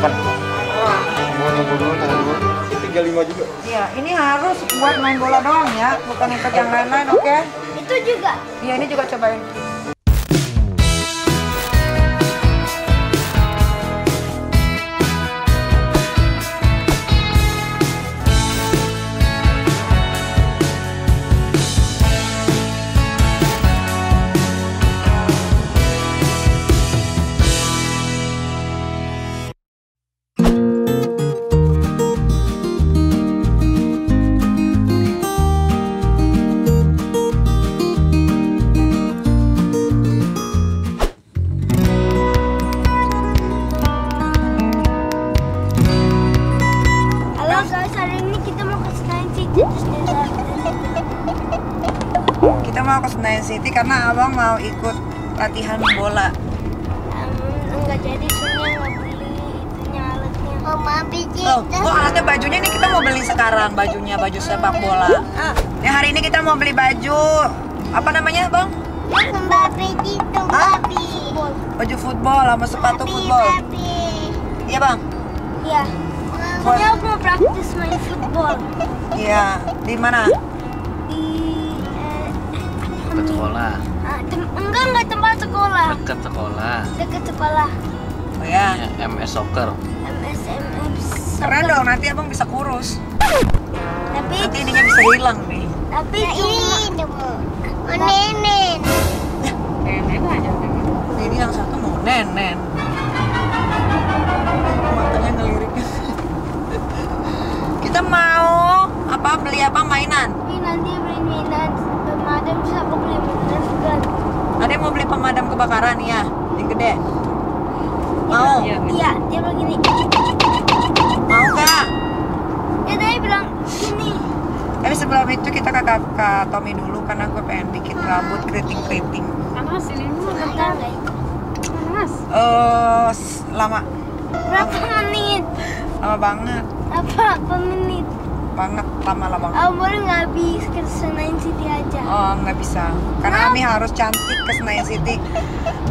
Kapan? Mau nunggu dulu, tunggu dulu. 35 juga. Iya, ini harus buat main bola doang ya, bukan untuk yang lain-lain, oke? Itu juga. Iya, ini juga cobain. Kita mau ke Senayan City karena abang mau ikut latihan bola. Enggak jadi, soalnya nggak beli itunya alatnya. Mama biji. Oh, alatnya bajunya nih kita mau beli sekarang, baju sepak bola. Ya hari ini kita mau beli baju apa namanya bang? Babi itu babi. Baju football sama sepatu football. Iya bang? Iya. Soalnya aku mau praktis main football. Iya. Di mana? Dekat sekolah. Enggak tempat sekolah. Dekat sekolah. Dekat sekolah. Oh ya. MS Soccer. MSMS. Keren dong, nanti abang bisa kurus. Tapi Nanti ininya bisa hilang nih. Tapi ini nenen. Nenen aja. Ini yang satu mau nenen. Matanya ngelirik. Kita mau apa beli apa mainan? Ini nanti beli mainan pemadam, bisa aku beli mainan juga. Ada yang mau beli pemadam kebakaran ya, yang gede. Mau? Iya, dia begini. Mau nggak? Dia tadi bilang gini. Tapi sebelum itu kita ke kakak Tommy dulu karena gue pengen bikin rambut keriting-keriting. Panas ini mah Bentar guys. panas. Lama. Berapa menit? Lama banget. Berapa menit? Banget, lama banget. Aku boleh nggak habis ke Senayan City aja? Oh, nggak bisa. Karena Ami harus cantik ke Senayan City.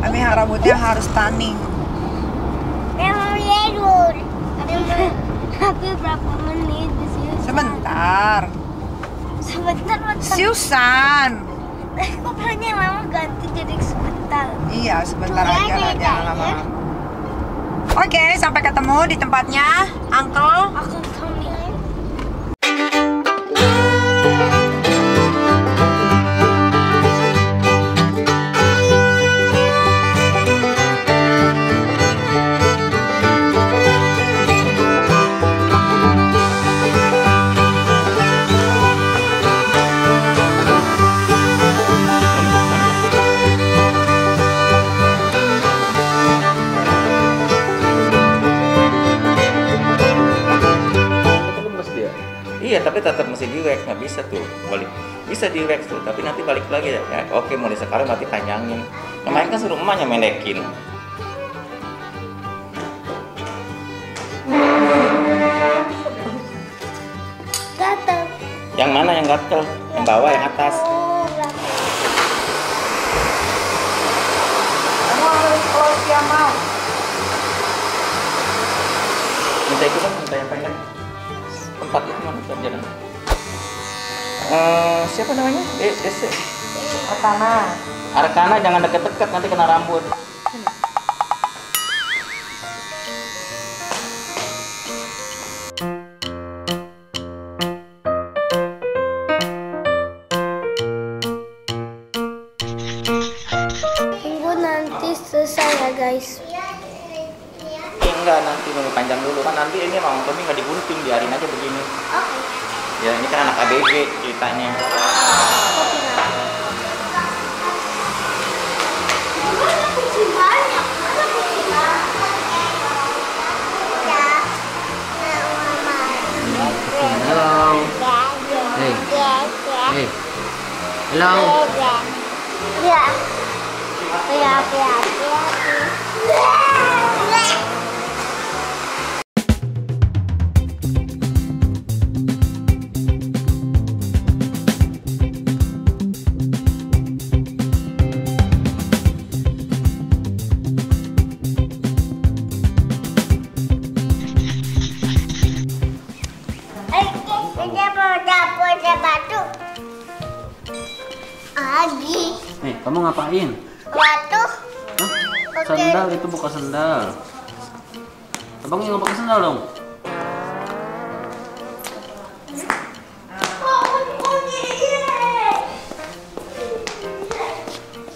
Ami rambutnya harus stunning. Tapi berapa menit di sini? Sebentar. Sebentar. Siusan. Kok bilangnya lama ganti jadi sebentar? Iya, sebentar aja lah, jangan lama. Oke, sampai ketemu di tempatnya, Uncle. Aku Tommy. Iya, tapi tetap mesti di wax, nggak bisa tuh balik. Bisa di wax tuh, tapi nanti balik lagi ya. Oke, mulai sekarang nanti panjangin. Kemarin kan suruh emaknya mendekin. Gatel. Yang mana yang gatel? Yang bawah, yang atas. Oh, gatel. Kamu harus close ya, mau. Minta ikutan, minta yang pendek. Tempat itu mana jalan? Siapa namanya? DC. Arkana jangan deket-deket, nanti kena rambut. Tunggu nanti selesai ya guys. Enggak, nanti nunggu panjang dulu kan, nanti ini mau Tommy nggak digunting, biarin aja begini. Oke. Ya ini kan anak ABG ceritanya. Hello. Hey. Hey. Hello. Ya. Ya. lagi. Nih, kamu ngapain? Batu. Hah? Sandal itu bukan sandal. Abang nggak pakai sandal dong.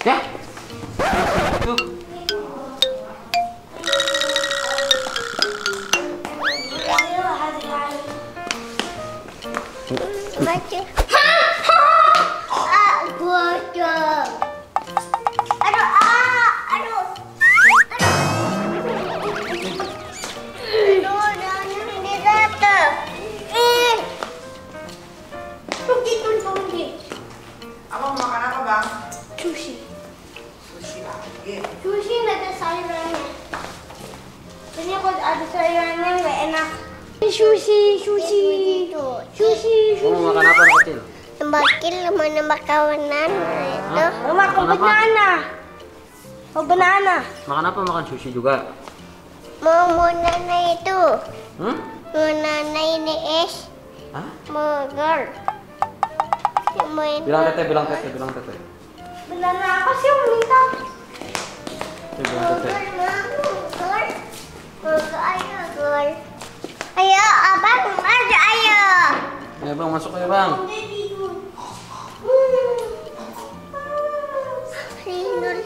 Ya. Tuh. Baca. Bocor. Aduh, aduh. Aduh, jangan dirata. Tunggu. Abang mau makan apa, Bang? Sushi. Sushi lagi. Sushi nggak ada sayurannya. Ini kalau ada sayurannya nggak enak. Sushi. Kamu mau makan apa anak kecil? Nembakin mau nembak kawanan itu. Hah? Makan Makan apa? banana. Mau banana. Makan apa? Makan sushi juga. Mau nana itu. Hmm? Mau nana ini es. Hah? Mau girl. Bilang teteh. Banana apa sih yang minta? Bilang teteh. Ayo, abang maju ayo. Ya bang, masuk aja bang. Tidur.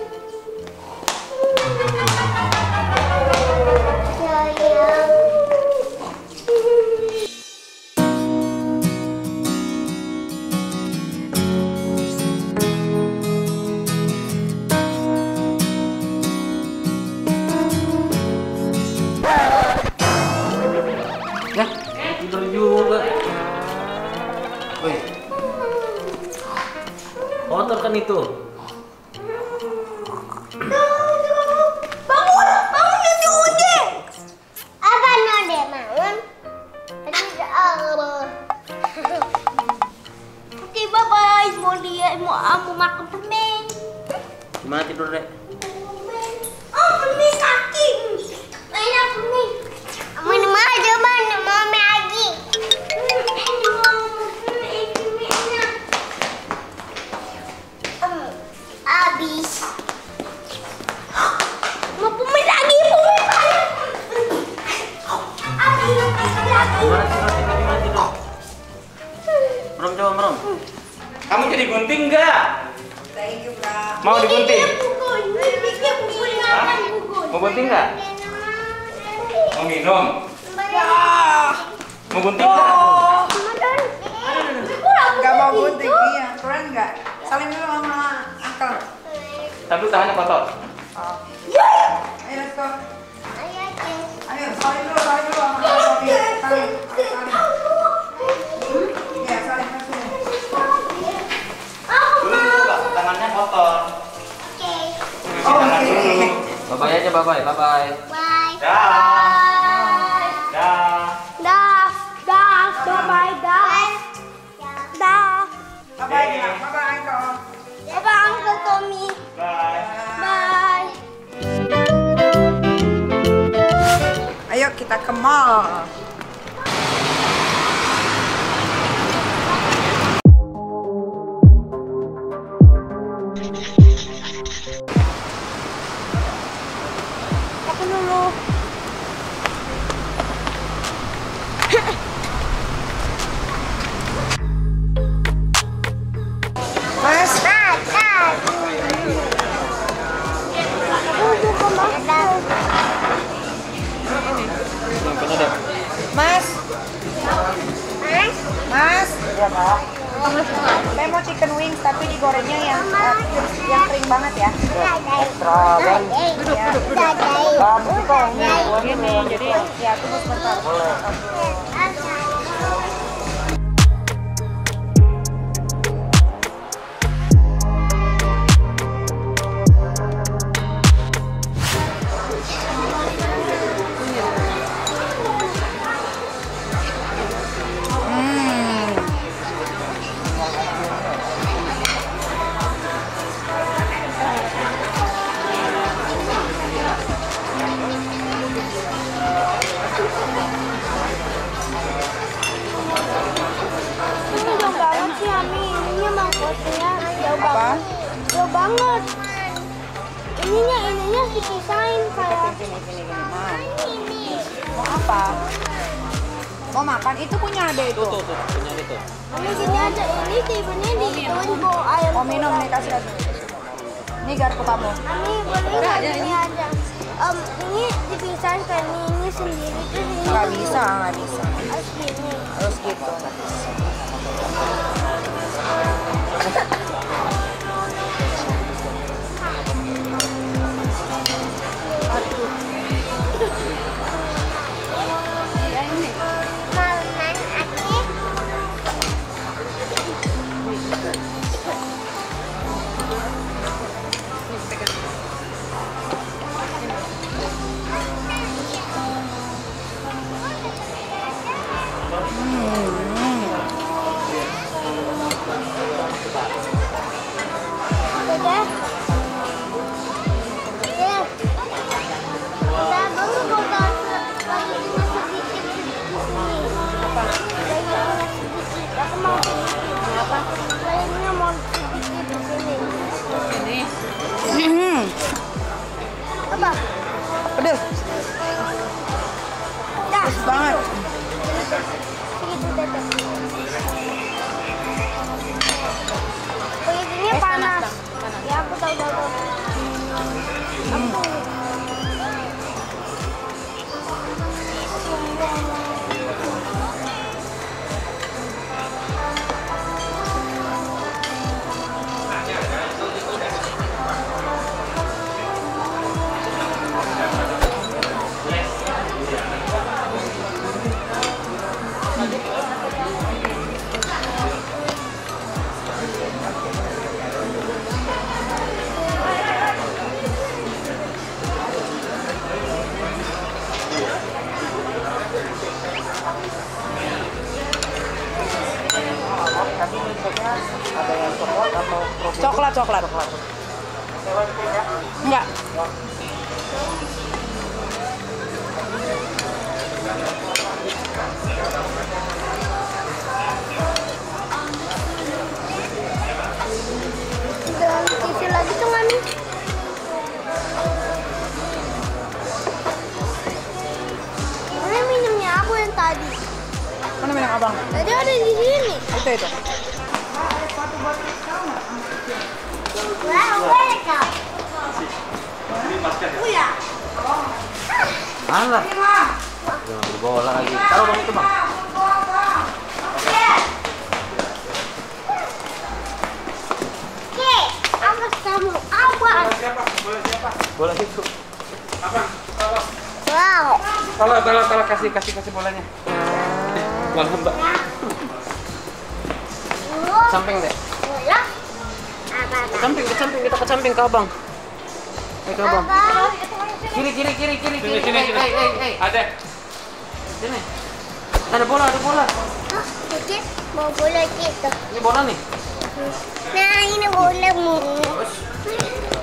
Sayang. Ya, tidur juga. Wih. Kotor kan itu. Bangun itu uji. Apa node bangun? Oke, bye-bye. Mau makan permen. Gimana tidur dek? Oh, permen kaki. Enak permen. Mana aja mana mau lagi. Habis. Mau permen lagi. Habis lagi. Gimana tidur? Merom coba merom. Kamu jadi gunting nggak? Thank you, Kak. Mau digunting? Hah? Mau gunting nggak? Mau minum? Mau gunting nggak? Nggak mau gunting, iya. Keren nggak? Salim dulu sama Uncle. Tapi tangannya kotor. Oh. Ayo, let's go. Ayo, salim dulu sama Uncle. Salim. Iya, salim langsung. Dulu tangannya kotor. Cuci tangan dulu. Bye-bye aja, bye-bye. Bye. Dah. Bye. Dah. Bye-bye, dah. Bye-bye, bilang. Bye-bye, Uncle. Bye-bye, Uncle Tommy. Bye. Bye. Ayo kita ke mall. Aku dulu. Mas, Mas. Mas. Saya mau chicken wings tapi digorengnya yang kering banget ya. Extra kan? Duduk. Gini, jadi ya tunggu sebentar. banget. Ininya dipisahin kayak Sini. Nah, ini. mau apa? Mau makan? Itu punya Ade itu. Tuh, punya itu. Ini gini aja, ini tipennya diituin bawa ayam. Mau minum nih, kasih lagi. Ini garpu kamu. Ini boleh nggak ini aja? Ini dipisahin kayak ini sendiri tuh ini. Nggak bisa. Harus gini. Harus gitu. Makan aja. Udah. Ya. Udah, baru mau kasih lagi sedikit di sini. Layarnya sedikit. Aku mau sedikit. Apa? Layarnya mau sedikit di sini. Apa? Pedes. Dah. Pedes banget. Segitu tetep. Ini panas. Ya aku tahu. Ada yang coklat atau coklat? Enggak. Udah isi lagi tuh Mami. Ini minumnya aku yang tadi. Mana minum abang? Tadi ada di sini. Itu. Wow, welcome. Uya. Alah. Jangan berbola lagi. Taruh bang itu bang. Oke, awas kamu, awas. Bola itu. Wow. Tolong kasih bolanya. Bola mbak. Samping deh. Bola. Apa? Ke samping kita ke samping ke abang. Ke abang. Kiri. Hey. Ada. Sini. Ada bola. Oke, mau bola gitu. Ini bola nih. Nah, ini bolamu.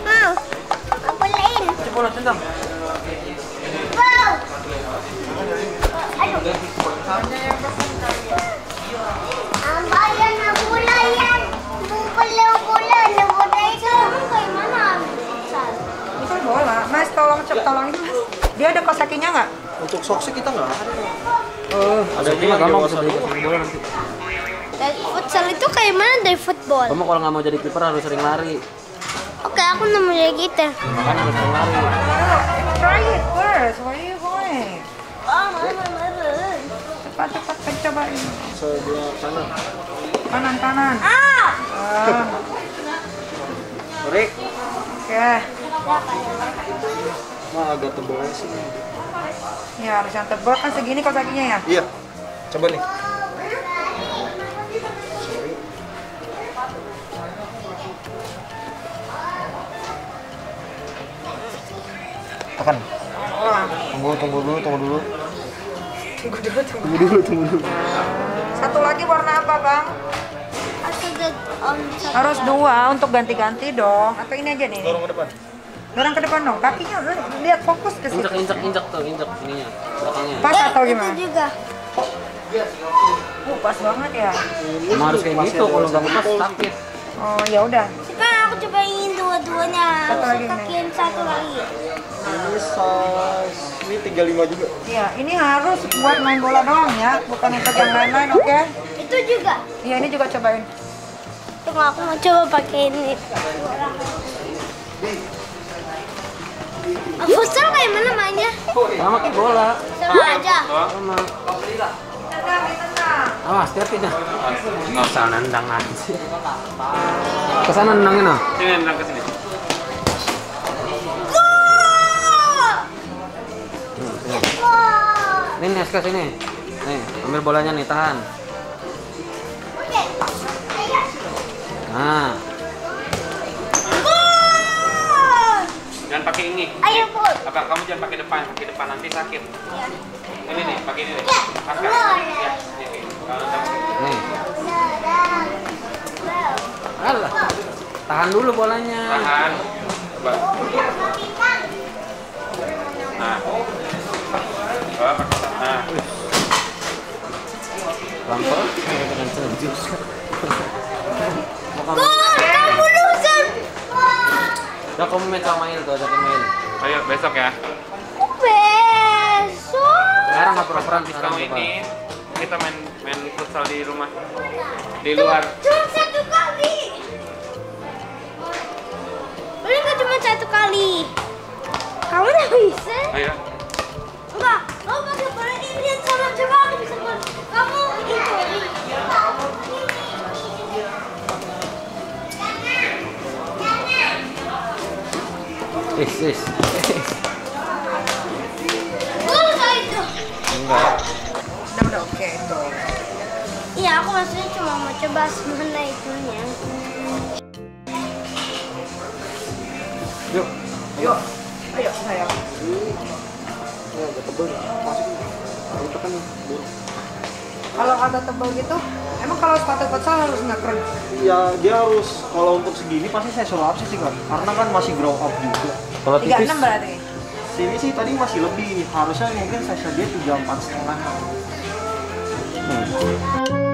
Mau, bolain. Ini bola tendang. Wow. Aduh. Ambayan na bola yan. Bola na bola itu. Kayak mana? Itu bola. Mas, tolong ini Mas. Dia ada kaos kakinya nggak? Untuk soksi kita nggak ada. Ada juga gampang bisa beli bola nanti. Dari futsal itu kayak mana dari football? Kamu kalau nggak mau jadi kiper harus sering lari. Oke, aku mau jadi gitu. Makanya harus sering lari. Try it first. Where are you going? Oh, meren. Cepat cobain. Sebelah kanan. Kanan. Ah! Rick, Oke. mah agak tebal sih. Ya harus yang tebal kan segini kaos kakinya ya. Iya. Coba nih. Tekan. Tunggu dulu. Tunggu dulu. Satu lagi warna apa bang? Harus dua untuk ganti-ganti dong. Atau ini aja nih. Dorong ke depan. Dorong ke depan dong. Kakinya lihat fokus ke situ. Injak ininya, belakangnya. Pas atau gimana? Itu juga. Pas banget ya. Emang harus kayak gitu, kalau nggak pas sakit. Oh ya udah. Sekarang aku coba cobain dua-duanya. Satu lagi, Pakein satu lagi. Ini size ini 35 juga. Iya, ini harus buat main bola doang ya, bukan untuk yang lain-lain, oke? Itu juga. Iya, ini juga cobain. Tunggu aku mau coba pakai ini. Futsal kayak mana mainnya? Sama kayak bola. Sama aja. Sama. Awas, hati-hati dah. Nggak usah nendang aja. Kesana nendangin ah. Sini nendang ke sini. Ini nih, ke sini. Nih, ambil bolanya nih, tahan. Oke. Nah, Jangan pakai ini. Ayo, Pul. Apa kamu jangan pakai depan nanti sakit. Iya. Ini nih, pakai ini nih. Ya. Angkat. Ya, ini. Kalau nendang. nih. Alah. Tahan dulu bolanya. Tahan. Coba. Nah. Coba pakai. Nah. Lampau. Dengan sejuk. Kamu loser. Udah kamu main sama Il tuh, ajakin main. Ayo besok ya. Besok. Sekarang nggak pura-pura Habis sekarang kamu coba. ini kita main futsal di rumah. Di luar. Cuma satu kali. Boleh nggak cuma satu kali? Kamu udah bisa? Ayo. Enggak. Kamu pakai bola ini sama coba aku bisa bola. Kamu itu. Is. Gol nggak itu? Enggak. Udah oke itu. Iya, aku maksudnya cuma mau coba mana itunya. Yuk. Yuk, ayo sayang. Ya, agak tebel. Masukin. Ini tekan nih. Kalau agak tebal gitu, emang kalau sepatu futsal harus ngekren? Iya, dia harus kalau untuk segini pasti saya suruh up sih kan. Karena kan masih grow up juga. Kalau tipis. 36 berarti. Sini sih tadi masih lebih. Harusnya mungkin saya dia 34,5.